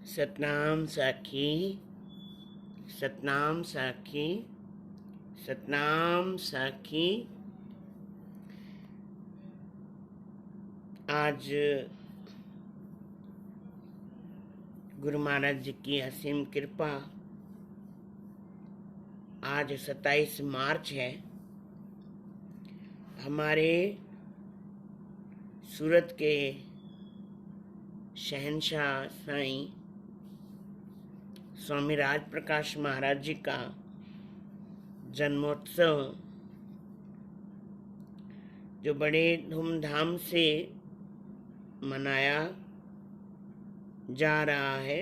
सतनाम साखी, सतनाम साखी, सतनाम साखी। आज गुरु महाराज जी की असीम कृपा। आज 27 मार्च है। हमारे सूरत के शहंशाह साईं स्वामी राज प्रकाश महाराज जी का जन्मोत्सव जो बड़े धूमधाम से मनाया जा रहा है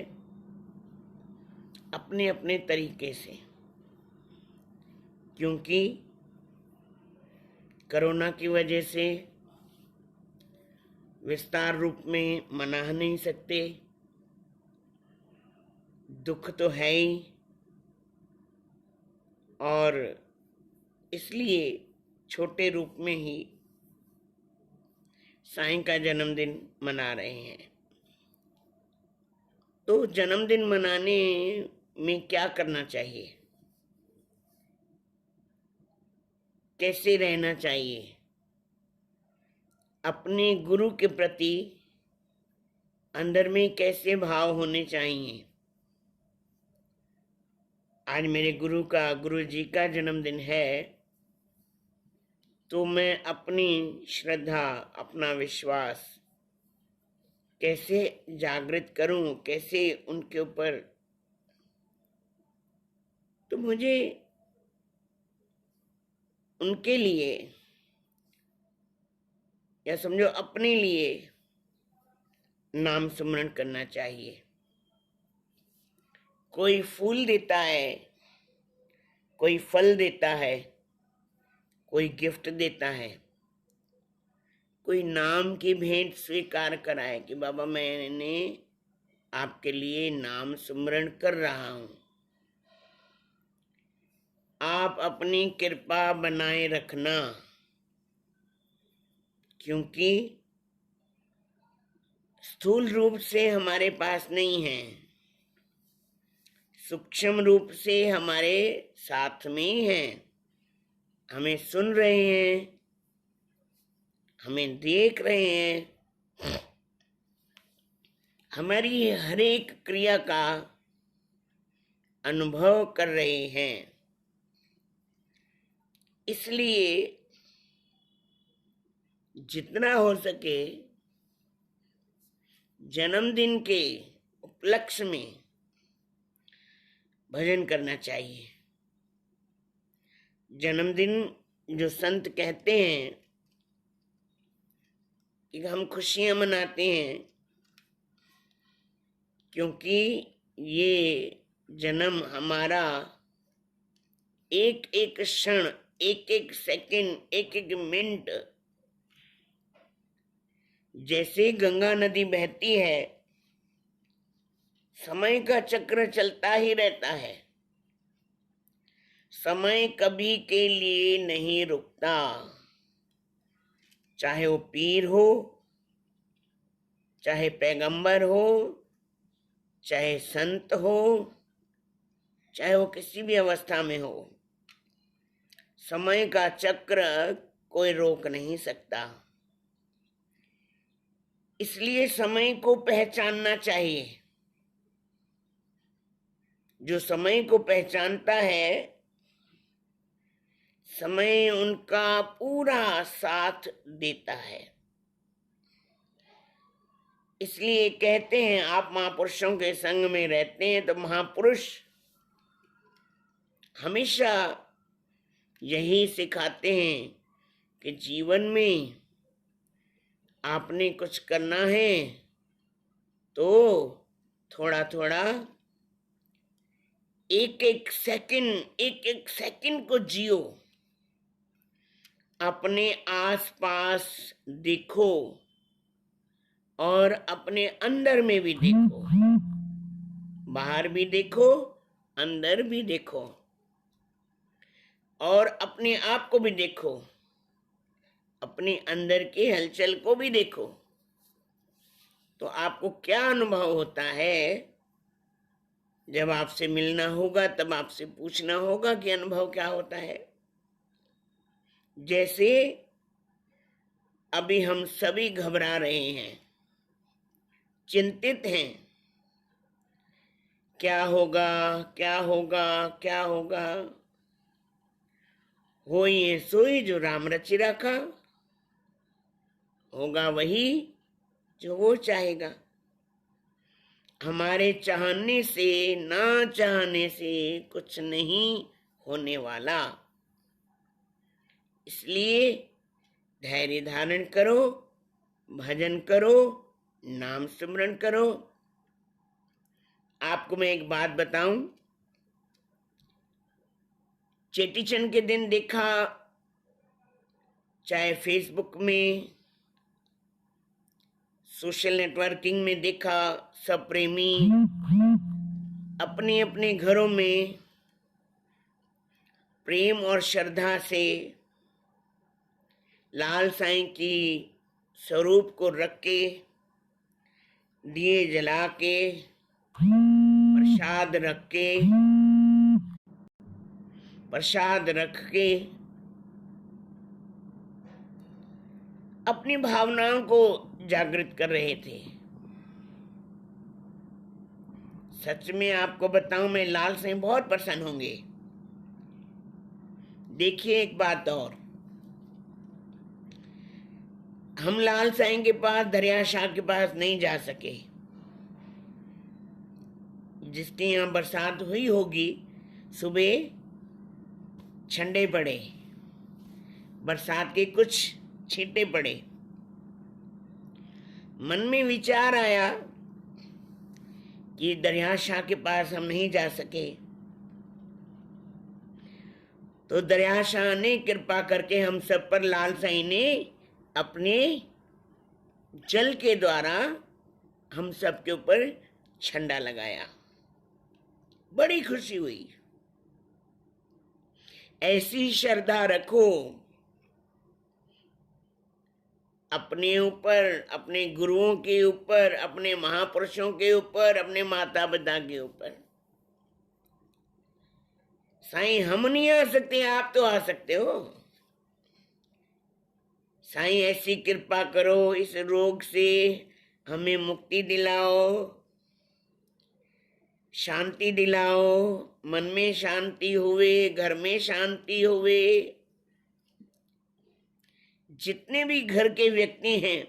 अपने अपने तरीके से, क्योंकि कोरोना की वजह से विस्तार रूप में मना नहीं सकते। दुख तो है ही, और इसलिए छोटे रूप में ही साईं का जन्मदिन मना रहे हैं। तो जन्मदिन मनाने में क्या करना चाहिए, कैसे रहना चाहिए, अपने गुरु के प्रति अंदर में कैसे भाव होने चाहिए। आज मेरे गुरु जी का जन्मदिन है, तो मैं अपनी श्रद्धा, अपना विश्वास कैसे जागृत करूं, कैसे उनके ऊपर। तो मुझे उनके लिए, या समझो अपने लिए, नाम सुमरण करना चाहिए। कोई फूल देता है, कोई फल देता है, कोई गिफ्ट देता है, कोई नाम की भेंट स्वीकार कराए कि बाबा मैंने आपके लिए नाम सुमरण कर रहा हूं। आप अपनी कृपा बनाए रखना, क्योंकि स्थूल रूप से हमारे पास नहीं है, सूक्ष्म रूप से हमारे साथ में ही है। हमें सुन रहे हैं, हमें देख रहे हैं, हमारी हर एक क्रिया का अनुभव कर रहे हैं। इसलिए जितना हो सके जन्मदिन के उपलक्ष्य में भजन करना चाहिए। जन्मदिन जो संत कहते हैं कि हम खुशियां मनाते हैं, क्योंकि ये जन्म हमारा एक एक क्षण, एक एक सेकंड, एक एक मिनट, जैसे गंगा नदी बहती है, समय का चक्र चलता ही रहता है। समय कभी के लिए नहीं रुकता, चाहे वो पीर हो, चाहे पैगंबर हो, चाहे संत हो, चाहे वो किसी भी अवस्था में हो। समय का चक्र कोई रोक नहीं सकता। इसलिए समय को पहचानना चाहिए। जो समय को पहचानता है, समय उनका पूरा साथ देता है। इसलिए कहते हैं, आप महापुरुषों के संग में रहते हैं तो महापुरुष हमेशा यही सिखाते हैं कि जीवन में आपने कुछ करना है तो थोड़ा थोड़ा, एक एक सेकंड को जियो। अपने आसपास देखो और अपने अंदर में भी देखो, बाहर भी देखो, अंदर भी देखो, और अपने आप को भी देखो, अपने अंदर की हलचल को भी देखो। तो आपको क्या अनुभव होता है जब आपसे मिलना होगा तब आपसे पूछना होगा कि अनुभव क्या होता है। जैसे अभी हम सभी घबरा रहे हैं, चिंतित हैं, क्या होगा, क्या होगा, क्या होगा। होइए सोई जो राम रचि रखा, होगा वही जो वो चाहेगा। हमारे चाहने से, ना चाहने से कुछ नहीं होने वाला। इसलिए धैर्य धारण करो, भजन करो, नाम स्मरण करो। आपको मैं एक बात बताऊं, चेटीचंड के दिन देखा, चाहे फेसबुक में, सोशल नेटवर्किंग में देखा, सब प्रेमी अपने अपने घरों में प्रेम और श्रद्धा से लाल साईं की स्वरूप को रख के, दिए जला के, प्रसाद रख के अपनी भावनाओं को जागृत कर रहे थे। सच में आपको बताऊं, मैं लाल साईं बहुत प्रसन्न होंगे। देखिए एक बात और, हम लाल साईं के पास, दरिया शाह के पास नहीं जा सके। जिसके यहाँ बरसात हुई होगी, सुबह छंडे पड़े, बरसात के कुछ छींटे पड़े, मन में विचार आया कि दरिया शाह के पास हम नहीं जा सके, तो दरिया शाह ने कृपा करके हम सब पर, लाल साईं ने अपने जल के द्वारा हम सब के ऊपर झंडा लगाया। बड़ी खुशी हुई। ऐसी श्रद्धा रखो अपने ऊपर, अपने गुरुओं के ऊपर, अपने महापुरुषों के ऊपर, अपने माता पिता के ऊपर। साईं हम नहीं आ सकते, आप तो आ सकते हो। साईं ऐसी कृपा करो, इस रोग से हमें मुक्ति दिलाओ, शांति दिलाओ, मन में शांति हुए, घर में शांति हुए। जितने भी घर के व्यक्ति हैं,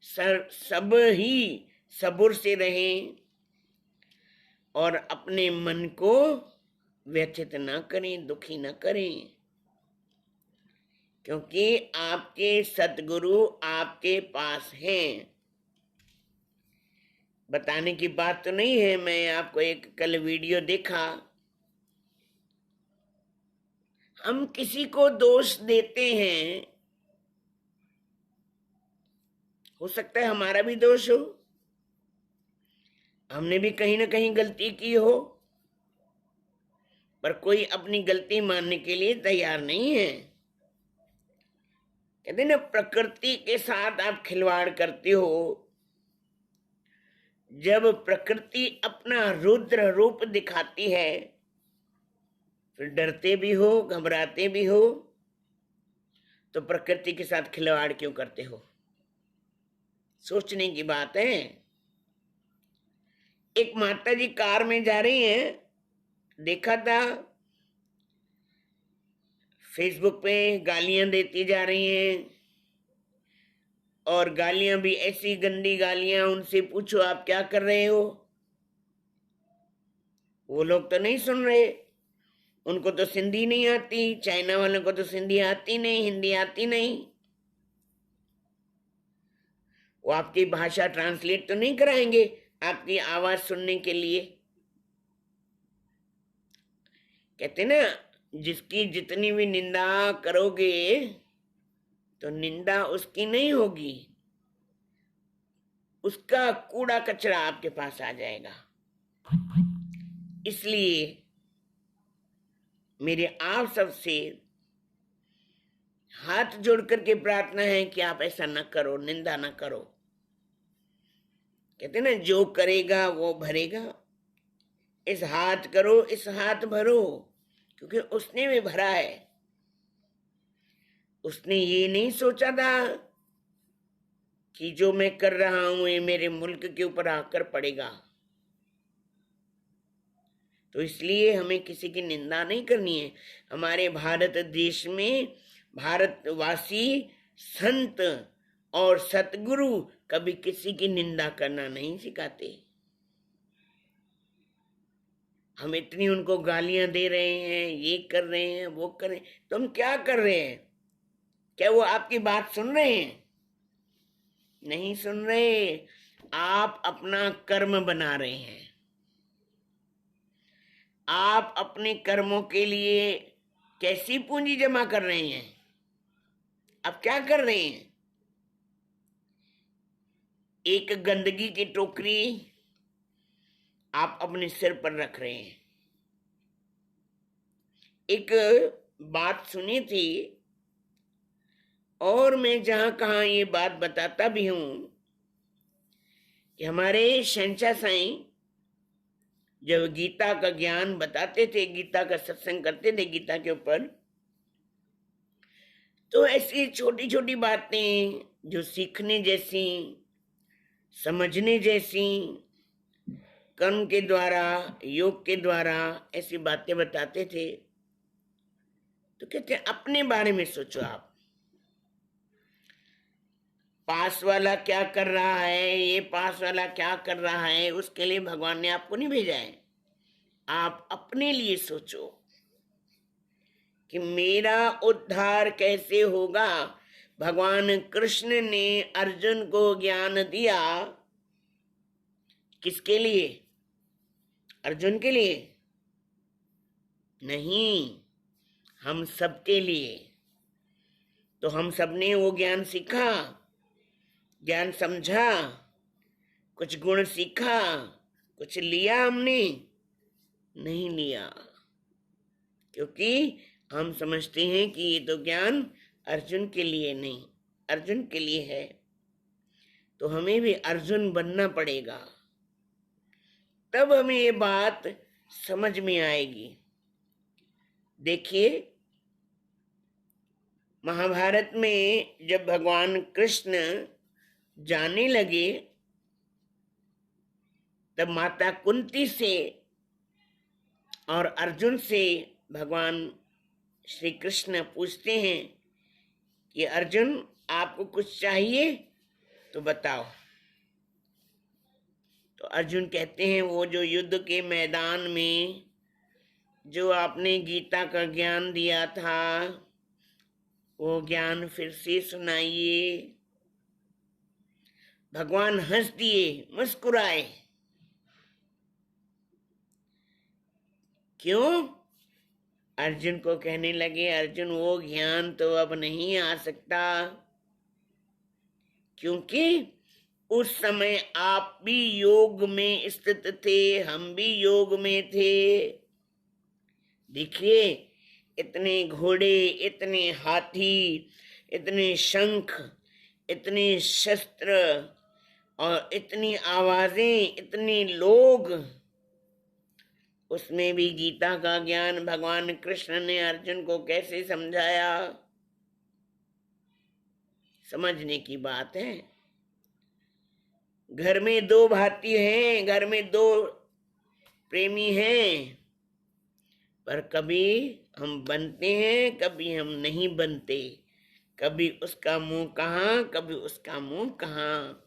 सब ही सबुर से रहें और अपने मन को व्यथित न करें, दुखी न करें, क्योंकि आपके सतगुरु आपके पास हैं। बताने की बात तो नहीं है, मैं आपको एक कल वीडियो देखा, हम किसी को दोष देते हैं, हो सकता है हमारा भी दोष हो, हमने भी कहीं ना कहीं गलती की हो, पर कोई अपनी गलती मानने के लिए तैयार नहीं है। कहते ना, प्रकृति के साथ आप खिलवाड़ करते हो। जब प्रकृति अपना रुद्र रूप दिखाती है, फिर डरते भी हो, घबराते भी हो, तो प्रकृति के साथ खिलवाड़ क्यों करते हो? सोचने की बात है। एक माता जी कार में जा रही हैं, देखा था फेसबुक पे, गालियां देती जा रही हैं, और गालियां भी ऐसी गंदी गालियां, उनसे पूछो आप क्या कर रहे हो, वो लोग तो नहीं सुन रहे। उनको तो सिंधी नहीं आती, चाइना वालों को तो सिंधी आती नहीं, हिंदी आती नहीं, वो आपकी भाषा ट्रांसलेट तो नहीं कराएंगे आपकी आवाज सुनने के लिए। कहते ना, जिसकी जितनी भी निंदा करोगे तो निंदा उसकी नहीं होगी, उसका कूड़ा कचरा आपके पास आ जाएगा। इसलिए मेरे आप सबसे हाथ जोड़ करके प्रार्थना है कि आप ऐसा न करो, निंदा न करो। कहते ना, जो करेगा वो भरेगा। इस हाथ करो, इस हाथ भरो, क्योंकि उसने भी भरा है। उसने ये नहीं सोचा था कि जो मैं कर रहा हूं ये मेरे मुल्क के ऊपर आकर पड़ेगा। तो इसलिए हमें किसी की निंदा नहीं करनी है। हमारे भारत देश में भारतवासी संत और सतगुरु कभी किसी की निंदा करना नहीं सिखाते। हम इतनी उनको गालियां दे रहे हैं, ये कर रहे हैं, वो कर रहे हैं, तो हम क्या कर रहे हैं? क्या वो आपकी बात सुन रहे हैं? नहीं सुन रहे। आप अपना कर्म बना रहे हैं। आप अपने कर्मों के लिए कैसी पूंजी जमा कर रहे हैं? आप क्या कर रहे हैं? एक गंदगी की टोकरी आप अपने सिर पर रख रहे हैं। एक बात सुनी थी, और मैं जहां कहा ये बात बताता भी हूं, कि हमारे शहंशाह साईं जब गीता का ज्ञान बताते थे, गीता का सत्संग करते थे गीता के ऊपर, तो ऐसी छोटी छोटी बातें जो सीखने जैसी, समझने जैसी, कर्म के द्वारा, योग के द्वारा ऐसी बातें बताते थे। तो कहते हैं अपने बारे में सोचो। आप पास वाला क्या कर रहा है, ये पास वाला क्या कर रहा है, उसके लिए भगवान ने आपको नहीं भेजा है। आप अपने लिए सोचो कि मेरा उद्धार कैसे होगा। भगवान कृष्ण ने अर्जुन को ज्ञान दिया, किसके लिए? अर्जुन के लिए नहीं, हम सबके लिए। तो हम सबने वो ज्ञान सीखा, ज्ञान समझा, कुछ गुण सीखा, कुछ लिया हमने? नहीं लिया, क्योंकि हम समझते हैं कि ये तो ज्ञान अर्जुन के लिए नहीं, अर्जुन के लिए है। तो हमें भी अर्जुन बनना पड़ेगा, तब हमें ये बात समझ में आएगी। देखिए, महाभारत में जब भगवान कृष्ण जाने लगे, तब माता कुंती से और अर्जुन से भगवान श्री कृष्ण पूछते हैं कि अर्जुन, आपको कुछ चाहिए तो बताओ। तो अर्जुन कहते हैं, वो जो युद्ध के मैदान में जो आपने गीता का ज्ञान दिया था, वो ज्ञान फिर से सुनाइए। भगवान हंस दिए, मुस्कुराए। क्यों? अर्जुन को कहने लगे, अर्जुन वो ज्ञान तो अब नहीं आ सकता, क्योंकि उस समय आप भी योग में स्थित थे, हम भी योग में थे। देखिए, इतने घोड़े, इतने हाथी, इतने शंख, इतने शस्त्र और इतनी आवाजें, इतने लोग, उसमें भी गीता का ज्ञान भगवान कृष्ण ने अर्जुन को कैसे समझाया? समझने की बात है। घर में दो भाती हैं, घर में दो प्रेमी हैं, पर कभी हम बनते हैं, कभी हम नहीं बनते। कभी उसका मुंह कहाँ, कभी उसका मुंह कहाँ।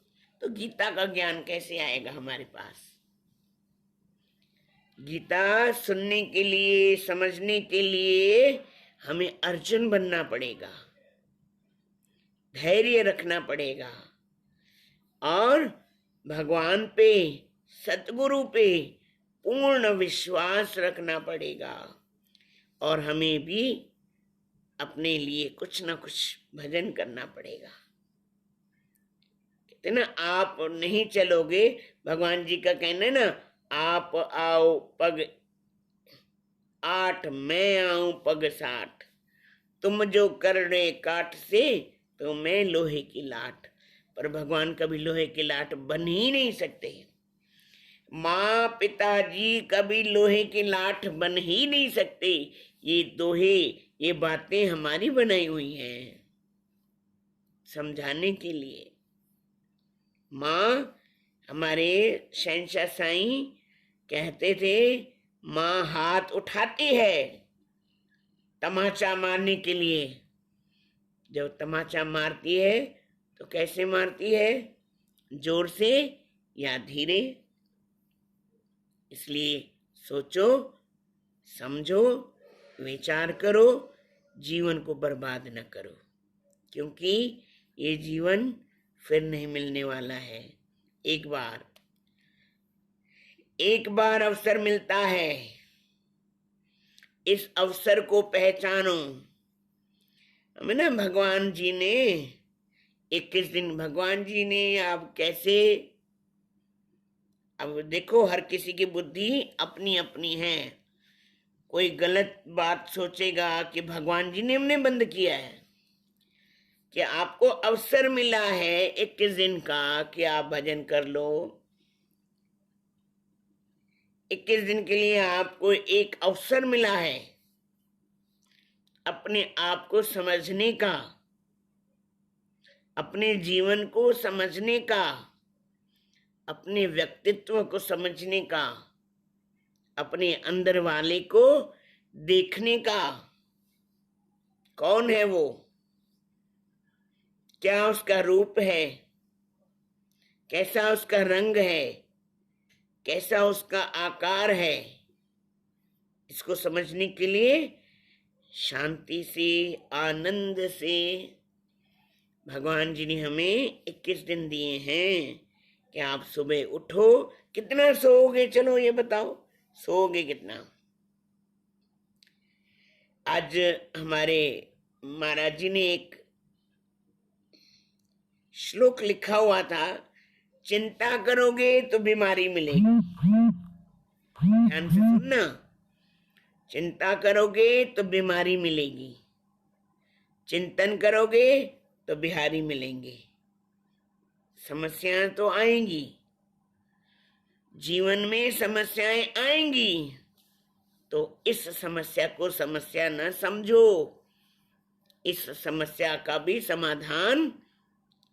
तो गीता का ज्ञान कैसे आएगा हमारे पास? गीता सुनने के लिए, समझने के लिए हमें अर्जुन बनना पड़ेगा, धैर्य रखना पड़ेगा, और भगवान पे, सतगुरु पे पूर्ण विश्वास रखना पड़ेगा। और हमें भी अपने लिए कुछ ना कुछ भजन करना पड़ेगा। कहते ना, आप नहीं चलोगे, भगवान जी का कहना है ना, आप आओ पग 8, मैं आऊं पग 60। तुम जो कर रहे काठ से, तो मैं लोहे की लाट। पर भगवान कभी लोहे की लाट बन ही नहीं सकते। माँ पिताजी कभी लोहे की लाठ बन ही नहीं सकते। ये दोहे, ये बातें हमारी बनाई हुई हैं समझाने के लिए। माँ, हमारे शहंशाह साईं कहते थे, माँ हाथ उठाती है तमाचा मारने के लिए। जब तमाचा मारती है तो कैसे मारती है, जोर से या धीरे। इसलिए सोचो, समझो, विचार करो, जीवन को बर्बाद न करो, क्योंकि ये जीवन फिर नहीं मिलने वाला है। एक बार अवसर मिलता है, इस अवसर को पहचानो। हमें ना भगवान जी ने 21 दिन, भगवान जी ने अब कैसे, अब देखो हर किसी की बुद्धि अपनी अपनी है। कोई गलत बात सोचेगा कि भगवान जी ने हमने बंद किया है, कि आपको अवसर मिला है 21 दिन का कि आप भजन कर लो। 21 दिन के लिए आपको एक अवसर मिला है अपने आप को समझने का, अपने जीवन को समझने का, अपने व्यक्तित्व को समझने का, अपने अंदर वाले को देखने का। कौन है वो, क्या उसका रूप है, कैसा उसका रंग है, कैसा उसका आकार है। इसको समझने के लिए शांति से, आनंद से भगवान जी ने हमें 21 दिन दिए हैं कि आप सुबह उठो। कितना सोओगे, चलो ये बताओ, सोओगे कितना? आज हमारे महाराज जी ने एक श्लोक लिखा हुआ था, चिंता करोगे तो बीमारी मिलेगी। ध्यान से सुनना, चिंता करोगे तो बीमारी मिलेगी, चिंतन करोगे तो बिहारी मिलेंगे। समस्याएं तो आएंगी, जीवन में समस्याएं आएंगी, तो इस समस्या को समस्या न समझो। इस समस्या का भी समाधान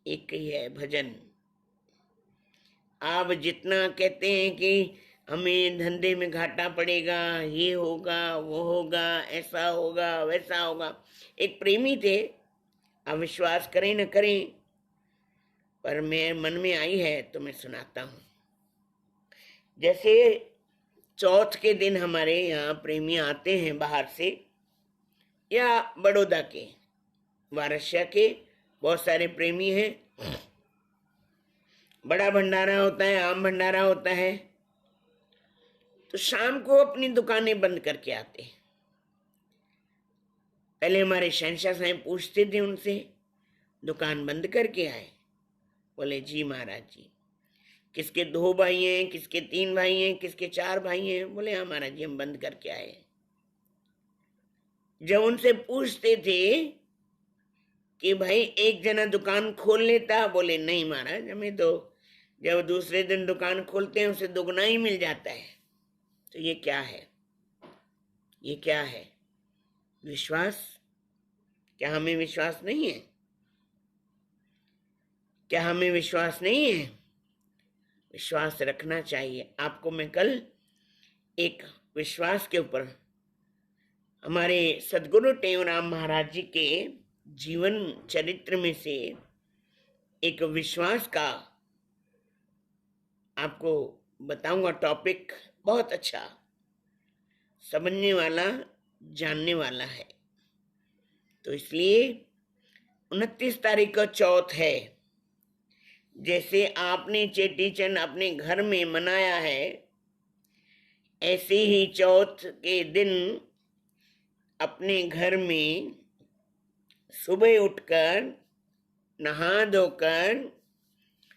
एक ही है, भजन। आप जितना कहते हैं कि हमें धंधे में घाटा पड़ेगा, ये होगा, वो होगा, ऐसा होगा, वैसा होगा। एक प्रेमी थे, आप विश्वास करें न करें, पर मेरे मन में आई है तो मैं सुनाता हूँ। जैसे चौथ के दिन हमारे यहाँ प्रेमी आते हैं बाहर से, या बड़ौदा के, वारसिया के बहुत सारे प्रेमी हैं। बड़ा भंडारा होता है, आम भंडारा होता है, तो शाम को अपनी दुकानें बंद करके आते हैं। पहले हमारे शहंशाह साहब पूछते थे उनसे, दुकान बंद करके आए? बोले जी महाराज जी। किसके 2 भाई हैं, किसके 3 भाई हैं, किसके 4 भाई हैं? बोले हाँ महाराज जी, हम बंद करके आए। जब उनसे पूछते थे कि भाई एक जना दुकान खोल लेता, बोले नहीं महाराज, हमें तो जब दूसरे दिन दुकान खोलते हैं उसे दुगना ही मिल जाता है। तो ये क्या है, ये क्या है? विश्वास? क्या हमें विश्वास नहीं है? क्या हमें विश्वास नहीं है? विश्वास रखना चाहिए। आपको मैं कल एक विश्वास के ऊपर हमारे सदगुरु टेवराम महाराज जी के जीवन चरित्र में से एक विश्वास का आपको बताऊंगा। टॉपिक बहुत अच्छा, समझने वाला, जानने वाला है। तो इसलिए 29 तारीख का चौथ है। जैसे आपने चेटीचंड अपने घर में मनाया है, ऐसे ही चौथ के दिन अपने घर में सुबह उठकर नहा धोकर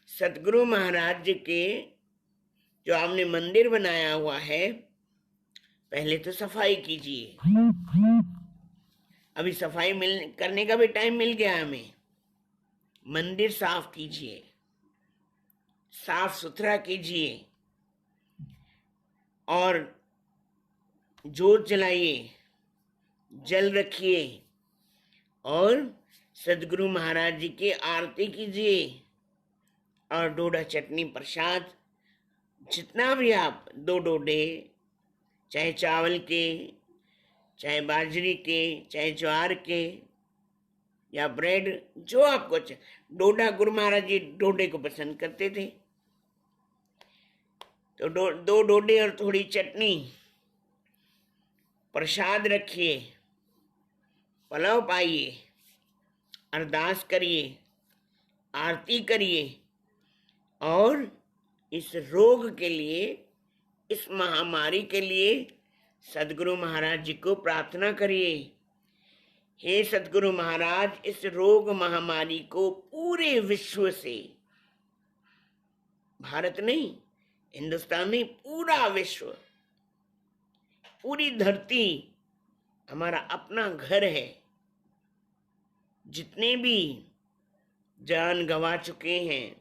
सतगुरु महाराज जी के जो आपने मंदिर बनाया हुआ है, पहले तो सफाई कीजिए। अभी सफाई करने का भी टाइम मिल गया हमें। मंदिर साफ कीजिए, साफ सुथरा कीजिए, और जोत जलाइए, जल रखिए और सदगुरु महाराज जी की आरती कीजिए और डोडा चटनी प्रसाद जितना भी आप, 2 डोडे, चाहे चावल के, चाहे बाजरी के, चाहे ज्वार के या ब्रेड, जो आपको डोडा, गुरु महाराज जी डोडे को पसंद करते थे, तो 2 डोडे और थोड़ी चटनी प्रसाद रखिए, पलाव पाइए, अरदास करिए, आरती करिए और इस रोग के लिए, इस महामारी के लिए सदगुरु महाराज जी को प्रार्थना करिए। हे सदगुरु महाराज, इस रोग महामारी को पूरे विश्व से, भारत नहीं, हिंदुस्तान नहीं, पूरा विश्व, पूरी धरती हमारा अपना घर है। जितने भी जान गंवा चुके हैं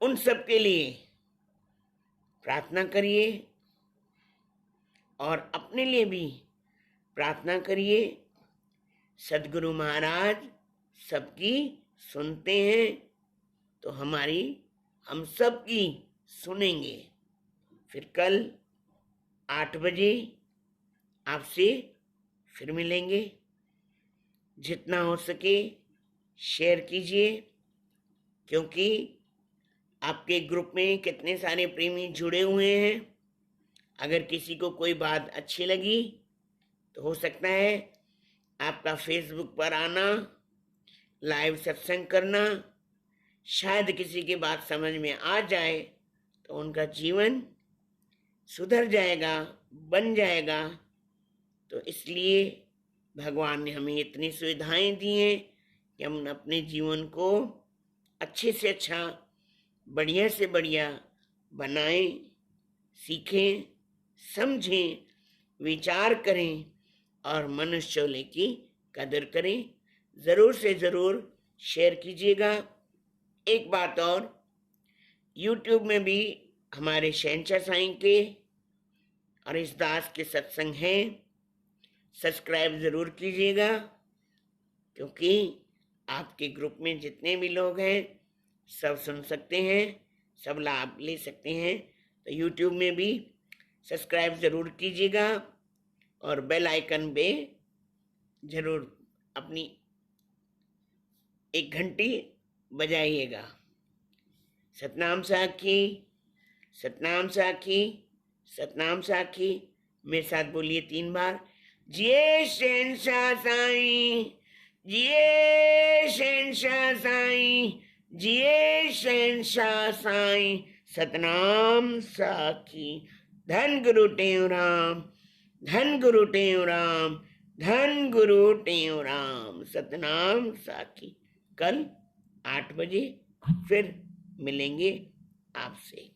उन सब के लिए प्रार्थना करिए और अपने लिए भी प्रार्थना करिए। सदगुरु महाराज सबकी सुनते हैं तो हम सबकी सुनेंगे। फिर कल 8 बजे आपसे फिर मिलेंगे। जितना हो सके शेयर कीजिए, क्योंकि आपके ग्रुप में कितने सारे प्रेमी जुड़े हुए हैं। अगर किसी को कोई बात अच्छी लगी तो हो सकता है आपका फेसबुक पर आना, लाइव सत्संग करना, शायद किसी की बात समझ में आ जाए तो उनका जीवन सुधर जाएगा, बन जाएगा। तो इसलिए भगवान ने हमें इतनी सुविधाएं दी हैं कि हम अपने जीवन को अच्छे से अच्छा, बढ़िया से बढ़िया बनाएं, सीखें, समझें, विचार करें और मनुष्य चोले की कदर करें। ज़रूर से ज़रूर शेयर कीजिएगा। एक बात और, YouTube में भी हमारे शहंशाह साईं के और इस दास के सत्संग हैं, सब्सक्राइब ज़रूर कीजिएगा, क्योंकि आपके ग्रुप में जितने भी लोग हैं सब सुन सकते हैं, सब लाभ ले सकते हैं। तो YouTube में भी सब्सक्राइब ज़रूर कीजिएगा और बेल आइकन पे ज़रूर अपनी एक घंटी बजाइएगा। सतनाम साखी, सतनाम साखी, सतनाम साखी। मेरे साथ बोलिए 3 बार। जिए शहंशाह साईं, जिए शहंशाह साईं, जिए शहंशाह साईं। सतनाम साखी। धन गुरु टेऊ राम, धन गुरु टेऊ राम, धन गुरु टेऊ राम। सतनाम साखी। कल 8 बजे फिर मिलेंगे आपसे।